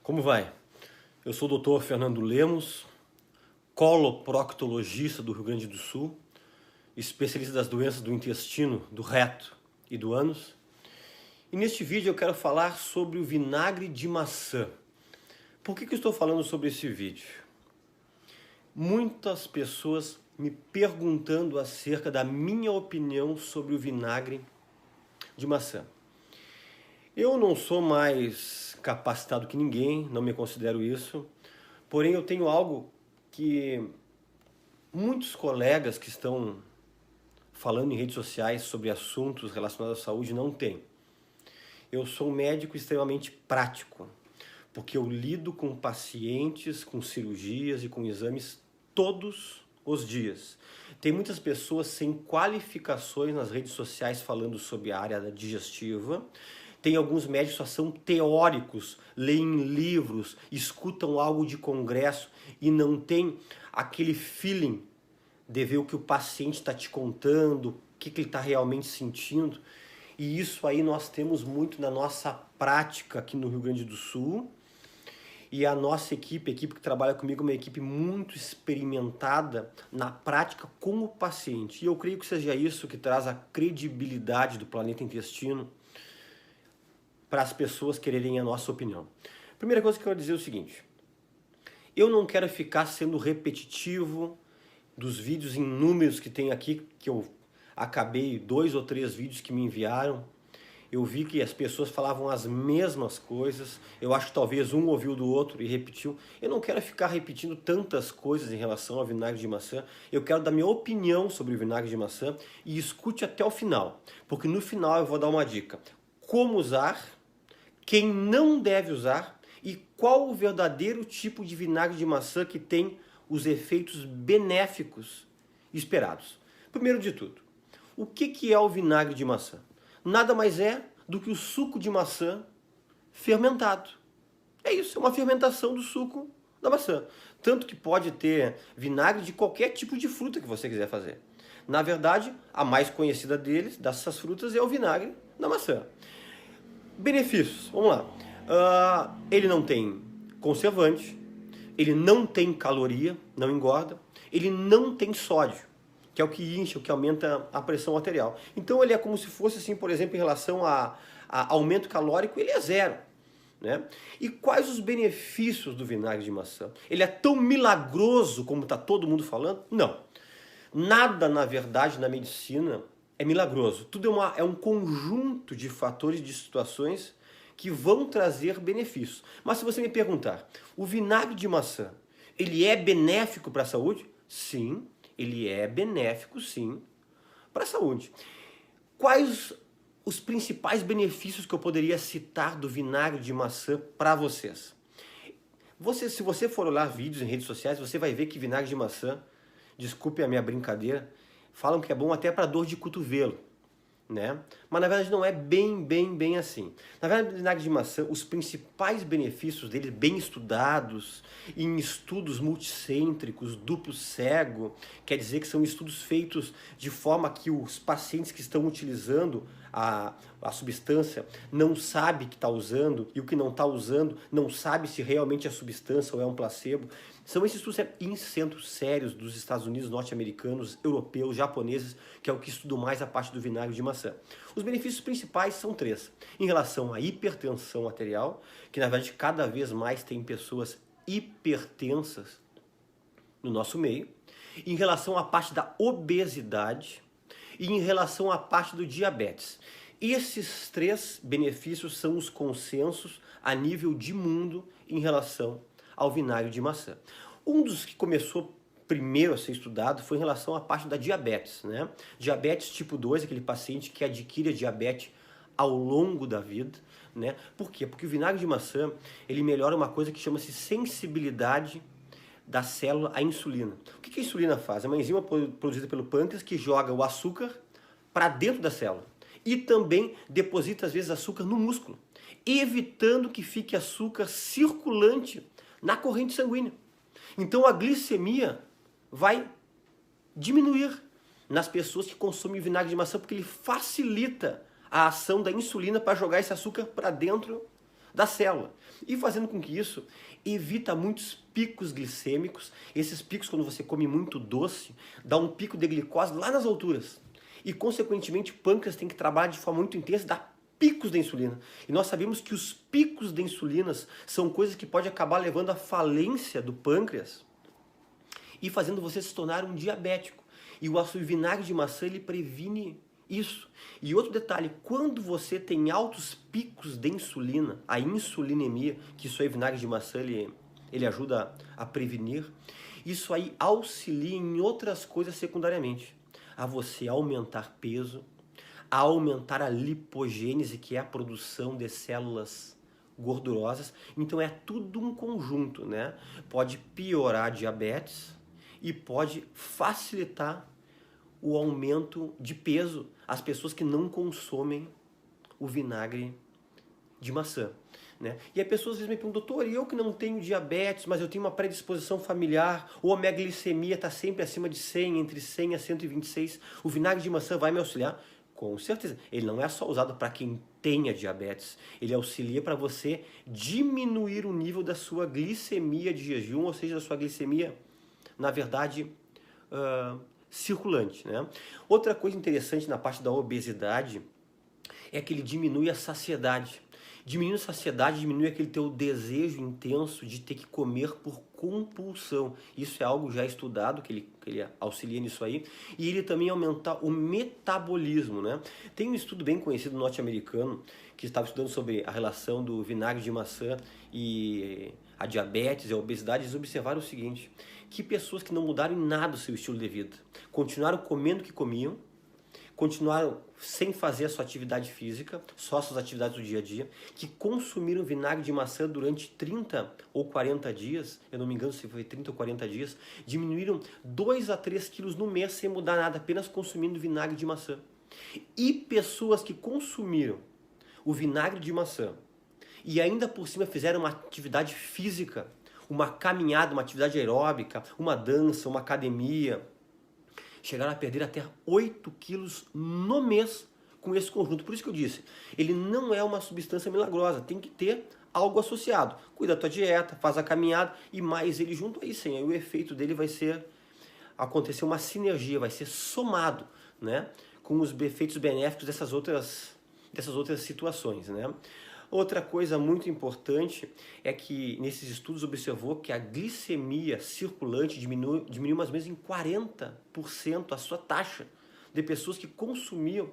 Como vai? Eu sou o Dr. Fernando Lemos, coloproctologista do Rio Grande do Sul, especialista das doenças do intestino, do reto e do ânus. E neste vídeo eu quero falar sobre o vinagre de maçã. Por que eu estou falando sobre esse vídeo? Muitas pessoas me perguntando acerca da minha opinião sobre o vinagre de maçã. Eu não sou mais capacitado que ninguém, não me considero isso, porém eu tenho algo que muitos colegas que estão falando em redes sociais sobre assuntos relacionados à saúde não têm. Eu sou um médico extremamente prático, porque eu lido com pacientes, com cirurgias e com exames todos os dias. Tem muitas pessoas sem qualificações nas redes sociais falando sobre a área digestiva. Tem alguns médicos que só são teóricos, leem livros, escutam algo de congresso e não tem aquele feeling de ver o que o paciente está te contando, o que ele está realmente sentindo. E isso aí nós temos muito na nossa prática aqui no Rio Grande do Sul. E a nossa equipe, a equipe que trabalha comigo, é uma equipe muito experimentada na prática com o paciente. E eu creio que seja isso que traz a credibilidade do Planeta Intestino para as pessoas quererem a nossa opinião. Primeira coisa que eu quero dizer é o seguinte: eu não quero ficar sendo repetitivo dos vídeos em números que tem aqui, que eu acabei 2 ou 3 vídeos que me enviaram. Eu vi que as pessoas falavam as mesmas coisas, eu acho que talvez um ouviu do outro e repetiu. Eu não quero ficar repetindo tantas coisas em relação ao vinagre de maçã. Eu quero dar minha opinião sobre o vinagre de maçã e escute até o final, porque no final eu vou dar uma dica. Como usar, quem não deve usar e qual o verdadeiro tipo de vinagre de maçã que tem os efeitos benéficos esperados. Primeiro de tudo, o que é o vinagre de maçã? Nada mais é do que o suco de maçã fermentado. É isso, é uma fermentação do suco da maçã. Tanto que pode ter vinagre de qualquer tipo de fruta que você quiser fazer. Na verdade, a mais conhecida dessas frutas, é o vinagre da maçã. Benefícios, vamos lá. Ele não tem conservante, ele não tem caloria, não engorda, ele não tem sódio, que é o que incha, o que aumenta a pressão arterial. Então ele é como se fosse assim, por exemplo, em relação a aumento calórico, ele é zero. Né? E quais os benefícios do vinagre de maçã? Ele é tão milagroso como está todo mundo falando? Não. Nada, na verdade, na medicina é milagroso. Tudo é um conjunto de fatores, de situações que vão trazer benefícios. Mas se você me perguntar, o vinagre de maçã, ele é benéfico para a saúde? Sim, ele é benéfico, sim, para a saúde. Quais os principais benefícios que eu poderia citar do vinagre de maçã para vocês? Se você for olhar vídeos em redes sociais, você vai ver que vinagre de maçã, desculpe a minha brincadeira, falam que é bom até para dor de cotovelo, né? Mas na verdade não é bem assim. Na verdade, o vinagre de maçã, os principais benefícios dele, bem estudados, em estudos multicêntricos, duplo cego, quer dizer que são estudos feitos de forma que os pacientes que estão utilizando a substância não sabe que está usando, e o que não está usando não sabe se realmente é substância ou é um placebo. São esses estudos em centros sérios dos Estados Unidos, norte-americanos, europeus, japoneses, que é o que estudam mais a parte do vinagre de maçã. Os benefícios principais são 3. Em relação à hipertensão arterial, que na verdade cada vez mais tem pessoas hipertensas no nosso meio. Em relação à parte da obesidade e em relação à parte do diabetes. Esses 3 benefícios são os consensos a nível de mundo em relação ao vinagre de maçã. Um dos que começou primeiro a ser estudado foi em relação à parte da diabetes, né? Diabetes tipo 2, aquele paciente que adquire a diabetes ao longo da vida, né? Por quê? Porque o vinagre de maçã, ele melhora uma coisa que chama-se sensibilidade da célula à insulina. O que a insulina faz? É uma enzima produzida pelo pâncreas que joga o açúcar para dentro da célula e também deposita às vezes açúcar no músculo, evitando que fique açúcar circulante na corrente sanguínea. Então a glicemia vai diminuir nas pessoas que consomem vinagre de maçã, porque ele facilita a ação da insulina para jogar esse açúcar para dentro da célula. E fazendo com que isso evita muitos picos glicêmicos. Esses picos, quando você come muito doce, dá um pico de glicose lá nas alturas. E, consequentemente, o pâncreas tem que trabalhar de forma muito intensa e dá picos de insulina. E nós sabemos que os picos de insulina são coisas que podem acabar levando à falência do pâncreas e fazendo você se tornar um diabético. E o vinagre de maçã, ele previne isso. E outro detalhe, quando você tem altos picos de insulina, a insulinemia, que isso aí, vinagre de maçã, ele ajuda a prevenir, isso aí auxilia em outras coisas secundariamente. A você aumentar peso, a aumentar a lipogênese, que é a produção de células gordurosas. Então é tudo um conjunto, né? Pode piorar a diabetes e pode facilitar o aumento de peso às pessoas que não consomem o vinagre de maçã, né? E as pessoas às vezes me perguntam, doutor, eu que não tenho diabetes, mas eu tenho uma predisposição familiar, ou a minha glicemia está sempre acima de 100, entre 100 a 126, o vinagre de maçã vai me auxiliar? Com certeza. Ele não é só usado para quem tenha diabetes, ele auxilia para você diminuir o nível da sua glicemia de jejum, ou seja, da sua glicemia, na verdade, circulante, né? Outra coisa interessante na parte da obesidade é que ele diminui a saciedade. Diminuindo a saciedade, diminui aquele teu desejo intenso de ter que comer por compulsão. Isso é algo já estudado, que ele auxilia nisso aí. E ele também aumenta o metabolismo, né? Tem um estudo bem conhecido norte-americano que estava estudando sobre a relação do vinagre de maçã e a diabetes e a obesidade. Eles observaram o seguinte, que pessoas que não mudaram em nada o seu estilo de vida, continuaram comendo o que comiam, continuaram sem fazer a sua atividade física, só suas atividades do dia a dia, que consumiram vinagre de maçã durante 30 ou 40 dias, eu não me engano se foi 30 ou 40 dias, diminuíram 2 a 3 quilos no mês sem mudar nada, apenas consumindo vinagre de maçã. E pessoas que consumiram o vinagre de maçã e ainda por cima fizeram uma atividade física, uma caminhada, uma atividade aeróbica, uma dança, uma academia, chegaram a perder até 8 quilos no mês com esse conjunto. Por isso que eu disse, ele não é uma substância milagrosa, tem que ter algo associado. Cuida da tua dieta, faz a caminhada e mais ele junto, aí sim, aí o efeito dele vai ser, acontecer uma sinergia, vai ser somado, né, com os efeitos benéficos dessas outras situações, né. Outra coisa muito importante é que nesses estudos observou que a glicemia circulante diminuiu mais ou menos em 40% a sua taxa de pessoas que consumiam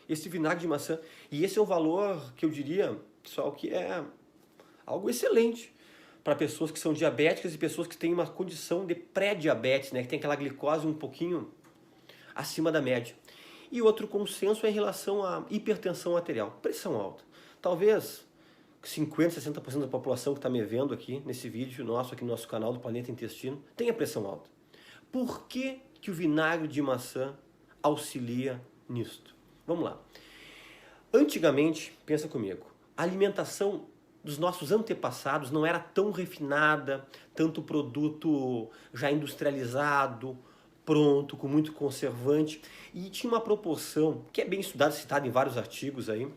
esse vinagre de maçã. E esse é um valor que eu diria, pessoal, que é algo excelente para pessoas que são diabéticas e pessoas que têm uma condição de pré-diabetes, né, que tem aquela glicose um pouquinho acima da média. E outro consenso é em relação à hipertensão arterial, pressão alta. Talvez 50%, 60% da população que está me vendo aqui nesse vídeo nosso, aqui no nosso canal do Planeta Intestino, tenha pressão alta. Por que que o vinagre de maçã auxilia nisto? Vamos lá. Antigamente, pensa comigo, a alimentação dos nossos antepassados não era tão refinada, tanto produto já industrializado, pronto, com muito conservante, e tinha uma proporção, que é bem estudada, citada em vários artigos aí,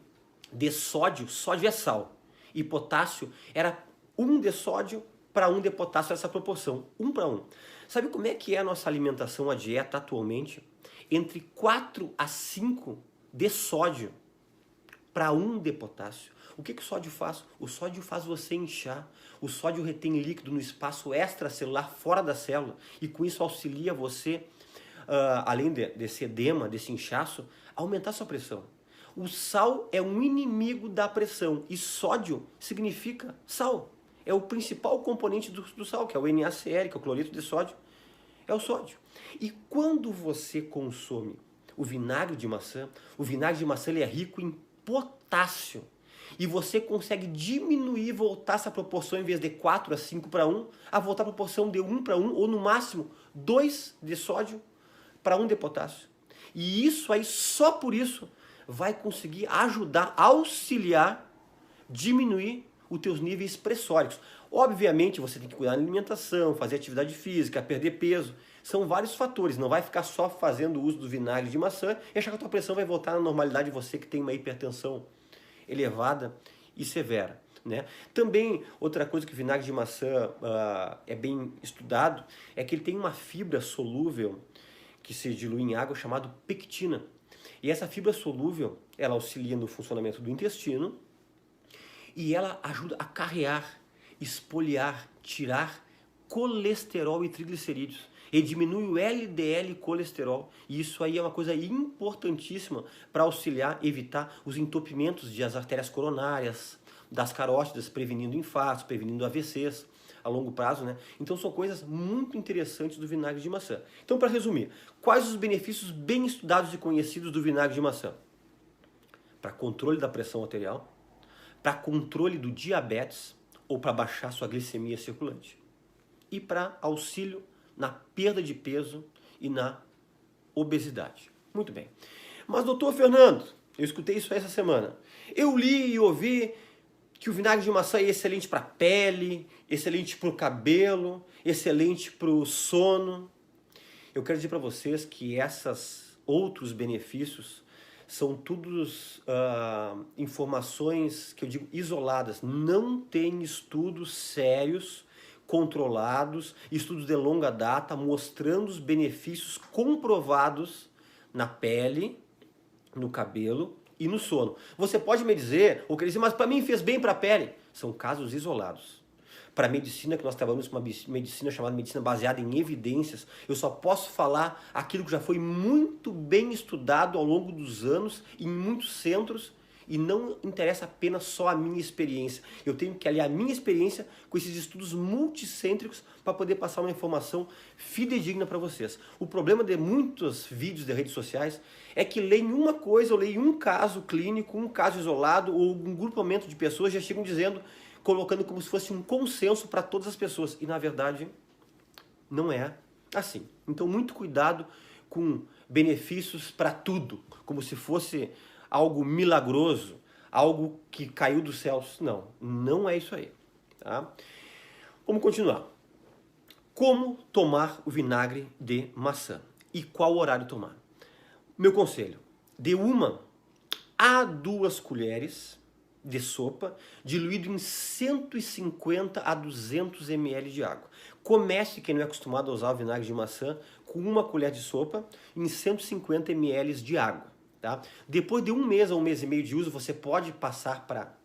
de sódio é sal, e potássio era 1 de sódio para 1 de potássio, essa proporção, 1 para 1. Sabe como é que é a nossa alimentação, a dieta atualmente? Entre 4 a 5 de sódio para 1 de potássio. O que o sódio faz? O sódio faz você inchar. O sódio retém líquido no espaço extracelular fora da célula e com isso auxilia você, além desse edema, desse inchaço, a aumentar sua pressão. O sal é um inimigo da pressão e sódio significa sal. É o principal componente do sal, que é o NaCl, que é o cloreto de sódio, é o sódio. E quando você consome o vinagre de maçã ele é rico em potássio. E você consegue diminuir, voltar essa proporção, em vez de 4 a 5 para 1, a voltar a proporção de 1 para 1, ou no máximo 2 de sódio para 1 de potássio. E isso aí, só por isso, vai conseguir ajudar, auxiliar, diminuir os teus níveis pressóricos. Obviamente, você tem que cuidar da alimentação, fazer atividade física, perder peso. São vários fatores. Não vai ficar só fazendo uso do vinagre de maçã e achar que a tua pressão vai voltar à normalidade, você que tem uma hipertensão elevada e severa. né? Também, outra coisa que o vinagre de maçã é bem estudado, é que ele tem uma fibra solúvel que se dilui em água chamada pectina. E essa fibra solúvel, ela auxilia no funcionamento do intestino e ela ajuda a carrear, espoliar, tirar colesterol e triglicerídeos. E diminui o LDL colesterol. E isso aí é uma coisa importantíssima para auxiliar, evitar os entupimentos das artérias coronárias, das carótidas, prevenindo infartos, prevenindo AVCs a longo prazo, né? Então são coisas muito interessantes do vinagre de maçã. Então, para resumir, quais os benefícios bem estudados e conhecidos do vinagre de maçã? Para controle da pressão arterial, para controle do diabetes ou para baixar sua glicemia circulante. E para auxílio na perda de peso e na obesidade. Muito bem. Mas, doutor Fernando, eu escutei isso essa semana. Eu li e ouvi que o vinagre de maçã é excelente para a pele, excelente para o cabelo, excelente para o sono. Eu quero dizer para vocês que esses outros benefícios são todos informações que eu digo isoladas. Não tem estudos sérios, controlados, estudos de longa data mostrando os benefícios comprovados na pele, no cabelo e no sono. Você pode me dizer, ou quer dizer, mas para mim fez bem para a pele. São casos isolados. Para a medicina, que nós trabalhamos com uma medicina chamada medicina baseada em evidências, eu só posso falar aquilo que já foi muito bem estudado ao longo dos anos em muitos centros e não interessa apenas só a minha experiência. Eu tenho que aliar a minha experiência com esses estudos multicêntricos para poder passar uma informação fidedigna para vocês. O problema de muitos vídeos de redes sociais é que leem uma coisa, ou leem um caso clínico, um caso isolado, ou um grupamento de pessoas já chegam dizendo, colocando como se fosse um consenso para todas as pessoas. E na verdade, não é assim. Então, muito cuidado com benefícios para tudo, como se fosse algo milagroso, algo que caiu dos céus. Não, não é isso aí. Tá? Vamos continuar. Como tomar o vinagre de maçã? E qual horário tomar? Meu conselho, de 1 a 2 colheres de sopa, diluído em 150 a 200 ml de água. Comece, quem não é acostumado a usar o vinagre de maçã, com 1 colher de sopa em 150 ml de água. Tá? Depois de 1 mês a 1 mês e meio de uso, você pode passar para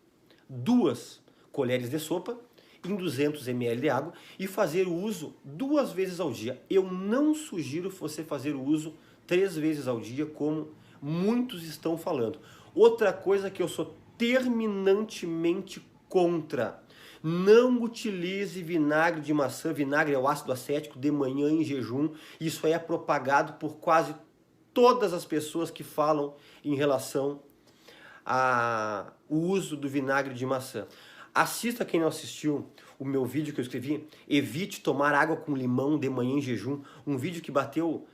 2 colheres de sopa em 200 ml de água e fazer o uso 2 vezes ao dia. Eu não sugiro você fazer o uso 3 vezes ao dia, como muitos estão falando. Outra coisa que eu sou terminantemente contra: não utilize vinagre de maçã, vinagre é o ácido acético, de manhã em jejum. Isso aí é propagado por quase todas as pessoas que falam em relação ao uso do vinagre de maçã. Assista, quem não assistiu, o meu vídeo que eu escrevi, evite tomar água com limão de manhã em jejum, um vídeo que bateu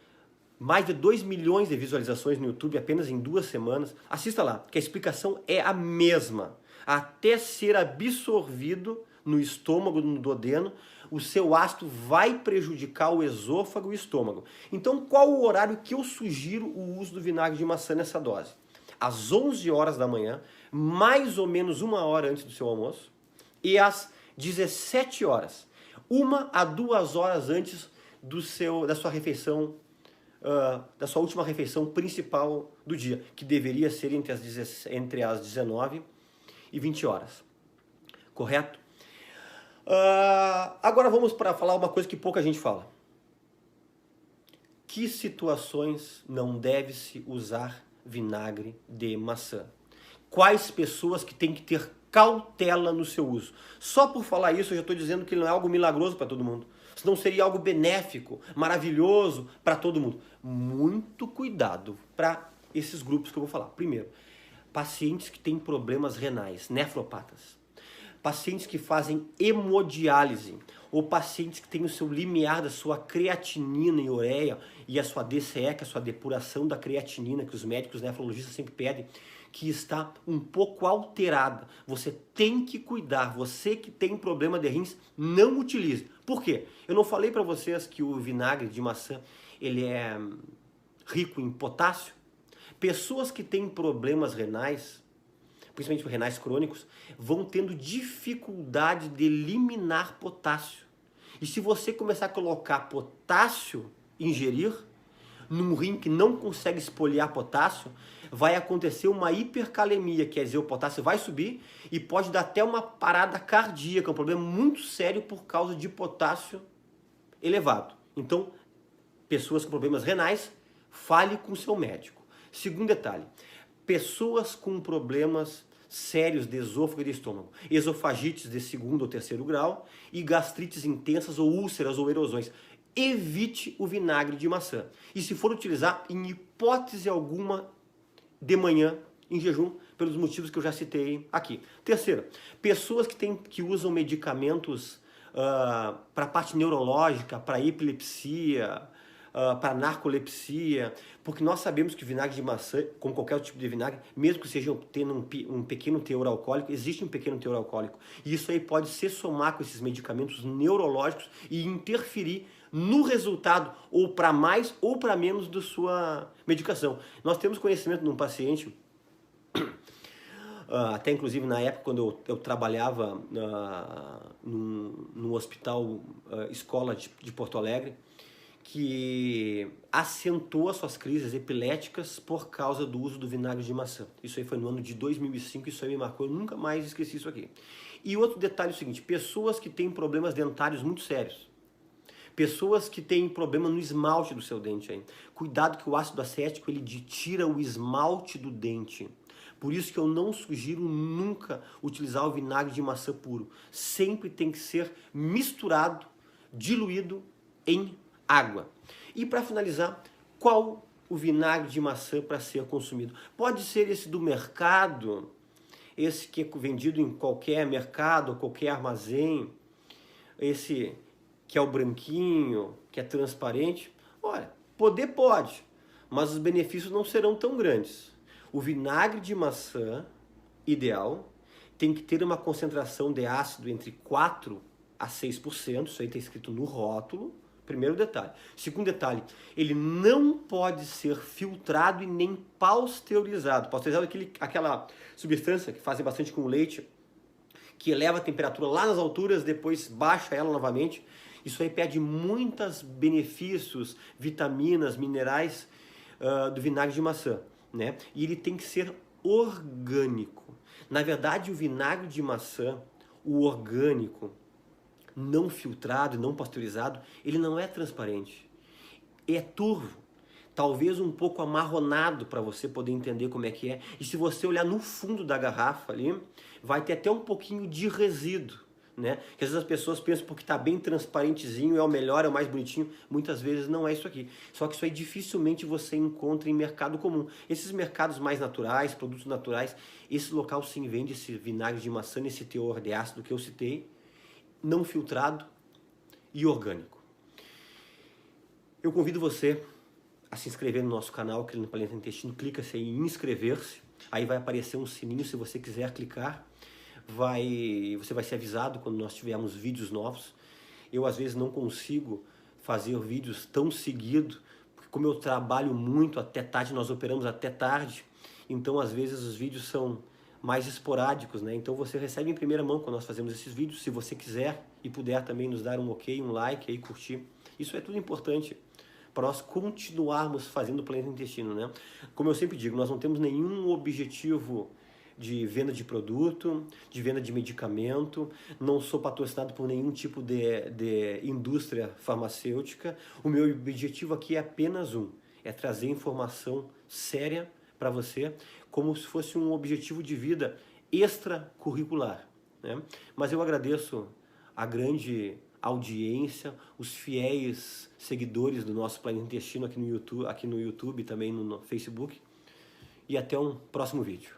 mais de 2 milhões de visualizações no YouTube apenas em 2 semanas. Assista lá, que a explicação é a mesma. Até ser absorvido no estômago, no duodeno, o seu ácido vai prejudicar o esôfago e o estômago. Então, qual o horário que eu sugiro o uso do vinagre de maçã nessa dose? Às 11 horas da manhã, mais ou menos 1 hora antes do seu almoço, e às 17 horas, 1 a 2 horas antes da sua refeição, da sua última refeição principal do dia, que deveria ser entre as 19 e 20 horas. Correto? Agora vamos para falar uma coisa que pouca gente fala. Que situações não deve-se usar vinagre de maçã? Quais pessoas que têm que ter cautela no seu uso? Só por falar isso eu já estou dizendo que ele não é algo milagroso para todo mundo. Senão seria algo benéfico, maravilhoso para todo mundo. Muito cuidado para esses grupos que eu vou falar. Primeiro, pacientes que têm problemas renais, nefropatas. Pacientes que fazem hemodiálise, ou pacientes que têm o seu limiar da sua creatinina e ureia e a sua DCE, que é a sua depuração da creatinina, que os médicos nefrologistas sempre pedem, que está um pouco alterada. Você tem que cuidar. Você que tem problema de rins, não utilize. Por quê? Eu não falei para vocês que o vinagre de maçã ele é rico em potássio? Pessoas que têm problemas renais principalmente renais crônicos, vão tendo dificuldade de eliminar potássio. E se você começar a colocar potássio, ingerir, num rim que não consegue espolhar potássio, vai acontecer uma hipercalemia, quer dizer, o potássio vai subir e pode dar até uma parada cardíaca, um problema muito sério por causa de potássio elevado. Então, pessoas com problemas renais, fale com seu médico. Segundo detalhe, pessoas com problemas sérios de esôfago e de estômago, esofagites de segundo ou terceiro grau e gastrites intensas ou úlceras ou erosões. Evite o vinagre de maçã. E se for utilizar, em hipótese alguma, de manhã, em jejum, pelos motivos que eu já citei aqui. Terceiro, pessoas que usam medicamentos para a parte neurológica, para epilepsia, para narcolepsia, porque nós sabemos que o vinagre de maçã, como qualquer tipo de vinagre, mesmo que seja tendo um pequeno teor alcoólico, existe um pequeno teor alcoólico. E isso aí pode se somar com esses medicamentos neurológicos e interferir no resultado, ou para mais ou para menos da sua medicação. Nós temos conhecimento de um paciente, até inclusive na época quando eu trabalhava no hospital escola de Porto Alegre, que acentuou as suas crises epiléticas por causa do uso do vinagre de maçã. Isso aí foi no ano de 2005, isso aí me marcou, eu nunca mais esqueci isso aqui. E outro detalhe é o seguinte, pessoas que têm problemas dentários muito sérios, pessoas que têm problema no esmalte do seu dente aí. Cuidado que o ácido acético ele tira o esmalte do dente. Por isso que eu não sugiro nunca utilizar o vinagre de maçã puro. Sempre tem que ser misturado, diluído em água. E para finalizar, qual o vinagre de maçã para ser consumido? Pode ser esse do mercado, esse que é vendido em qualquer mercado, qualquer armazém, esse que é o branquinho, que é transparente. Olha, poder pode, mas os benefícios não serão tão grandes. O vinagre de maçã ideal tem que ter uma concentração de ácido entre 4 a 6%, isso aí está escrito no rótulo, primeiro detalhe. Segundo detalhe, ele não pode ser filtrado e nem pasteurizado. Pasteurizado é aquela substância que fazem bastante com o leite, que eleva a temperatura lá nas alturas, depois baixa ela novamente. Isso aí perde muitos benefícios, vitaminas, minerais do vinagre de maçã, né? E ele tem que ser orgânico. Na verdade, o vinagre de maçã, o orgânico, não filtrado, não pasteurizado, ele não é transparente. É turvo. Talvez um pouco amarronado para você poder entender como é que é. E se você olhar no fundo da garrafa ali, vai ter até um pouquinho de resíduo, né? Que às vezes as pessoas pensam porque está bem transparentezinho, é o melhor, é o mais bonitinho. Muitas vezes não é isso aqui. Só que isso aí dificilmente você encontra em mercado comum. Esses mercados mais naturais, produtos naturais, esse local sim vende esse vinagre de maçã, esse teor de ácido que eu citei, não filtrado e orgânico. Eu convido você a se inscrever no nosso canal, aqui no Planeta Intestino, clica-se em inscrever-se, aí vai aparecer um sininho, se você quiser clicar, você vai ser avisado quando nós tivermos vídeos novos. Eu às vezes não consigo fazer vídeos tão seguido, porque como eu trabalho muito até tarde, nós operamos até tarde, então às vezes os vídeos são mais esporádicos, né? Então você recebe em primeira mão quando nós fazemos esses vídeos, se você quiser e puder também nos dar um ok, um like aí, curtir. Isso é tudo importante para nós continuarmos fazendo o Planeta Intestino, né? Como eu sempre digo, nós não temos nenhum objetivo de venda de produto, de venda de medicamento, não sou patrocinado por nenhum tipo de indústria farmacêutica. O meu objetivo aqui é apenas é trazer informação séria para você, como se fosse um objetivo de vida extracurricular, né? Mas eu agradeço a grande audiência, os fiéis seguidores do nosso Planeta Intestino aqui no YouTube e também no Facebook. E até um próximo vídeo.